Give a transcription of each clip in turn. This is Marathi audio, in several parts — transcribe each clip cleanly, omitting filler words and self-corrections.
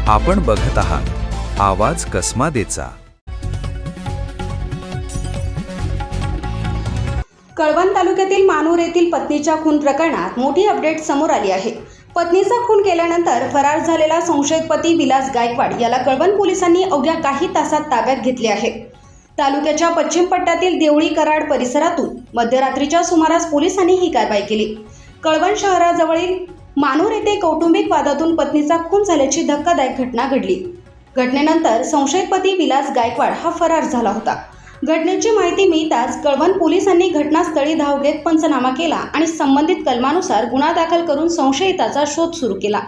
आपण बघत आहात आवाज कसमादेचा। कळवण तालुक्यातील मानूर येथील पत्नीच्या खून प्रकरणात मोठी अपडेट समोर आली आहे। पत्नीचा खून केल्यानंतर फरार झालेला संशयित पती विलास गायकवाड याला कळवण पोलिसांनी अवघ्या काही तासात ताब्यात घेतले आहे। तालुक्याच्या पश्चिम पट्ट्यातील देवळी कराड परिसरातून मध्यरात्रीच्या सुमारास पोलिसांनी ही कारवाई केली। कळवण शहराजवळील मानूर येथे कौटुंबिक वादातून पत्नीचा खून झाल्याची धक्कादायक घटना घडली। घटनेनंतर संशयित पती विलास गायकवाड हा फरार झाला होता। घटनेची माहिती मिळताच कळवण पोलिसांनी घटनास्थळी धाव घेत पंचनामा केला आणि संबंधित कलमानुसार गुन्हा दाखल करून संशयिताचा शोध सुरू केला।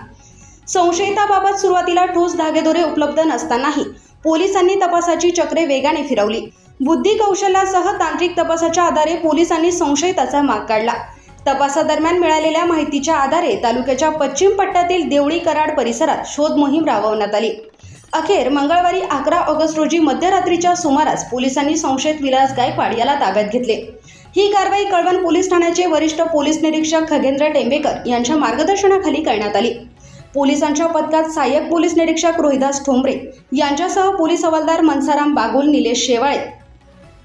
संशयिताबाबत सुरुवातीला ठोस धागेदोरे उपलब्ध नसतानाही पोलिसांनी तपासाची चक्रे वेगाने फिरवली। बुद्धी कौशल्यासह तांत्रिक तपासाच्या आधारे पोलिसांनी संशयिताचा माग काढला। तपासादरम्यान मिळालेल्या माहितीच्या आधारे तालुक्याच्या पश्चिम पट्ट्यातील देवळी कराड परिसरात शोध मोहीम राबवण्यात आली। अखेर मंगळवारी 11 ऑगस्ट रोजी मध्यरात्रीच्या सुमारास पोलिसांनी संशयित विलास गायकवाड याला ताब्यात घेतले। ही कारवाई कळवण पोलीस ठाण्याचे वरिष्ठ पोलीस निरीक्षक खगेंद्र टेंबेकर यांच्या मार्गदर्शनाखाली करण्यात आली। पोलिसांच्या पथकात सहाय्यक पोलीस निरीक्षक रोहिदास ठोंबरे यांच्यासह पोलीस हवालदार मनसाराम बागुल, निलेश शेवाळे,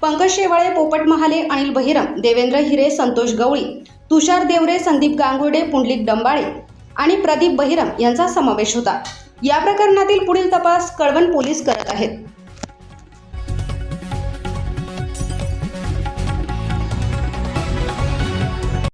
पंकज शेवाळे, पोपट महाले, अनिल बहिरम, देवेंद्र हिरे, संतोष गवळी, तुषार देवरे, संदीप गांगुर्डे, पुंडलिक डंबाळे आणि प्रदीप बहिरम यांचा समावेश होता। या प्रकरणातील पुढील तपास कळवण पोलीस करत आहेत।